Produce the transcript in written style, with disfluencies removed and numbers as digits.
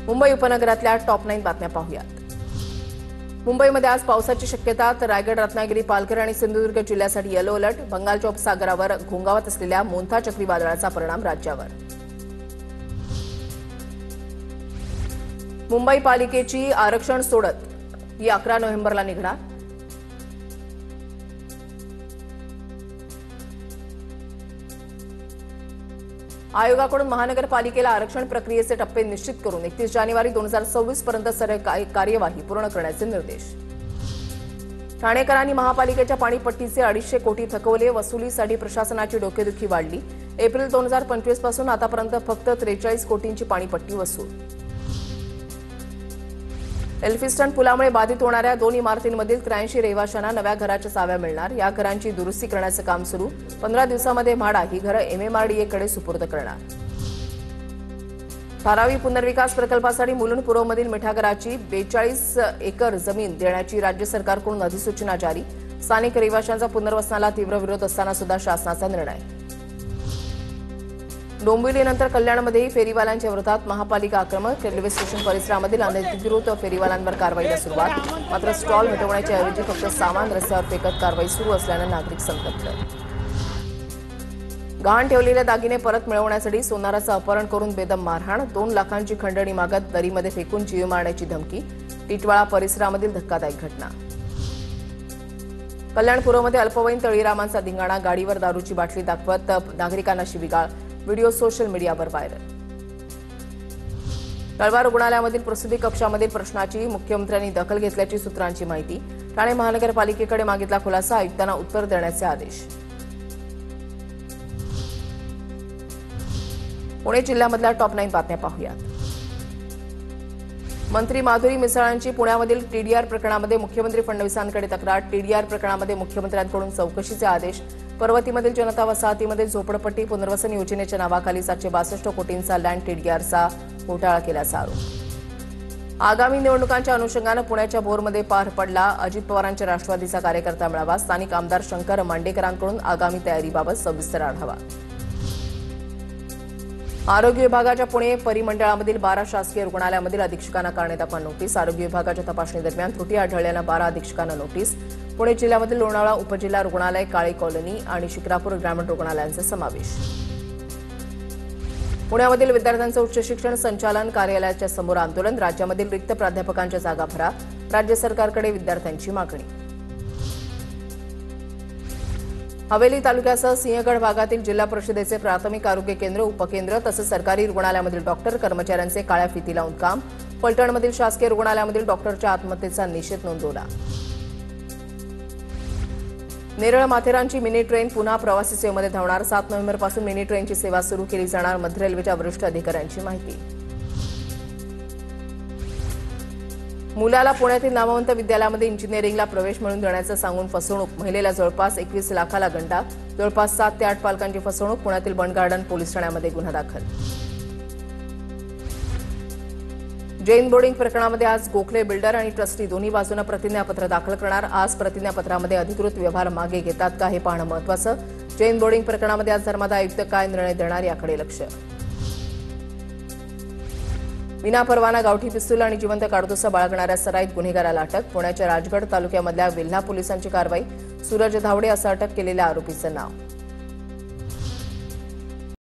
मुंबई उपनगरातल्या टॉप 9 बातम्या पाहूयात। मुंबईमध्ये आज पावसाची शक्यता, तर रायगड, रत्नागिरी, पालघर आणि सिंधुदुर्ग जिल्ह्यासाठी येलो अलर्ट। बंगालच्या उपसागरावर घोंगावत असलेल्या मोन्था चक्रीवादळाचा परिणाम राज्यावर। मुंबई पालिकेची आरक्षण सोडत ही 11 नोव्हेंबरला निघणार। आयोगाकडून महानगरपालिकेला आरक्षण प्रक्रियेचे टप्पे निश्चित करून 31 जानेवारी 2026 पर्यंत सर्व कार्यवाही पूर्ण करण्याचे निर्देश। ठाणेकरांनी महापालिकेच्या पाणीपट्टीचे 250 कोटी थकवले, वसुलीसाठी प्रशासनाची डोकेदुखी वाढली। एप्रिल 2025 पासून आतापर्यंत फक्त 43 कोटींची पाणीपट्टी वसूल। एल्फिस्टन पुलामुळे बाधित होणाऱ्या 2 इमारतींमधील 83 रहिवाशांना नव्या घराच्या चाव्या मिळणार। या घरांची दुरुस्ती करण्याचं काम सुरू। 15 दिवसांमध्ये म्हाडा ही घरं MMRDA सुपूर्द करणार। धारावी पुनर्विकास प्रकल्पासाठी मुलुंड पूर्वमधील मिठागराची 42 एकर जमीन देण्याची राज्य सरकारकडून अधिसूचना जारी। स्थानिक रहिवाशांचा पुनर्वसनाला तीव्र विरोध असताना सुद्धा शासनाचा निर्णय। डोंबिवलीनंतर कल्याणमध्येही फेरीवाल्यांच्या विरोधात महापालिका आक्रमक। रेल्वे स्टेशन परिसरामधील अनधिकृत फेरीवाल्यांवर कारवाईला सुरुवात। मात्र स्टॉल हटवण्याच्या ऐवजी फक्त सामान रस्त्यावर फेकत कारवाई सुरू असल्यानं नागरिक संतप्त। गहाण ठेवलेले दागिने परत मिळवण्यासाठी सोनाराचं अपहरण करून बेदम मारहाण। 2 लाखांची खंडणी मागत दरीमध्ये फेकून जीव मारण्याची धमकी। टिटवाळा परिसरामधील धक्कादायक घटना। कल्याण पूर्वमध्ये अल्पवयीन तळीरामांचा धिंगाणा। गाडीवर दारूची बाटली दाखवत नागरिकांना शिवीगाळ। व्हिडिओ सोशल मीडियावर व्हायरल। तळवा रुग्णालयामधील प्रसूती कक्षामधील प्रश्नाची मुख्यमंत्र्यांनी दखल घेतल्याची सूत्रांची माहिती। ठाणे महानगरपालिकेकडे मागितला खुलासा, आयुक्तांना उत्तर देण्याचे आदेश। पुणे जिल्ह्यामधल्या टॉप 9 बातम्या पाहूयात। मंत्री माधुरी मिसाळांची पुण्यामधील TDR प्रकरणामध्ये मुख्यमंत्री फडणवीसांकडे तक्रार। TDR प्रकरणामध्ये मुख्यमंत्र्यांकडून चौकशीचे आदेश। पर्वतीमधील जनता वसाहतीमध्ये झोपडपट्टी पुनर्वसन योजनेच्या नावाखाली 762 कोटींचा लँड TDRचा घोटाळा केल्याचा आरोप। आगामी निवडणुकांच्या अनुषंगानं पुण्याच्या भोरमध्ये पार पडला अजित पवारांच्या राष्ट्रवादीचा कार्यकर्ता मेळावा। स्थानिक आमदार शंकर मांडेकरांकडून आगामी तयारीबाबत सविस्तर आढावा। आरोग्य विभागाच्या पुणे परिमंडळामधील 12 शासकीय रुग्णालयामधील अधीक्षकांना करण्यात आपण नोटीस। आरोग्य विभागाच्या तपासणीदरम्यान त्रुटी आढळल्यानं 12 अधीक्षकांना नोटीस। पुणे जिल्ह्यामधील लोणावळा उपजिल्हा रुग्णालय, काळे कॉलनी आणि शिक्रापूर ग्रामीण रुग्णालयांचा समावेश। पुण्यामधील विद्यार्थ्यांचं उच्च शिक्षण संचालन कार्यालयाच्या समोर आंदोलन। राज्यामधील रिक्त प्राध्यापकांच्या जागा भरा, राज्य सरकारकडे विद्यार्थ्यांची मागणी। हवेली तालुक्यासह सिंहगड भागातील जिल्हा परिषदेचे प्राथमिक आरोग्य केंद्र, उपकेंद्र तसंच सरकारी रुग्णालयामधील डॉक्टर कर्मचाऱ्यांचे काळ्या फिती लावून काम। फलटणमधील शासकीय रुग्णालयामधील डॉक्टरच्या आत्महत्येचा निषेध नोंदवला। नेरळ माथेरानची मिनी ट्रेन पुन्हा प्रवासी सेवेमध्ये धावणार। 7 नोव्हेंबरपासून मिनी ट्रेनची सेवा सुरू केली जाणार। मध्य रेल्वेच्या वरिष्ठ अधिकाऱ्यांची माहिती। मुलाला पुण्यातील नामवंत विद्यालयामध्ये इंजिनिअरिंगला प्रवेश मिळवून देण्याचं सांगून फसवणूक। महिलेला जवळपास 21 लाखाला गंडा। जवळपास 7 ते 8 पालकांची फसवणूक। पुण्यातील बंड गार्डन पोलीस ठाण्यामध्ये गुन्हा दाखल। जैन बोर्डिंग प्रकरणामध्ये आज गोखले बिल्डर आणि ट्रस्टी दोन्ही बाजूंना प्रतिज्ञापत्र दाखल करणार। आज प्रतिज्ञापत्रामध्ये अधिकृत व्यवहार मागे घेतात का हे पाहणं महत्त्वाचं। जैन बोर्डिंग प्रकरणामध्ये आज धर्मादाय आयुक्त काय निर्णय देणार याकडे लक्ष। विनापरवाना गावठी पिस्तूल आणि जिवंत काडतुसा बाळगणाऱ्या सराईत गुन्हेगाराला अटक। पुण्याच्या राजगड तालुक्यामधल्या वेल्हा पोलिसांची कारवाई। सूरज धावडे असं अटक केलेल्या आरोपीचं नाव।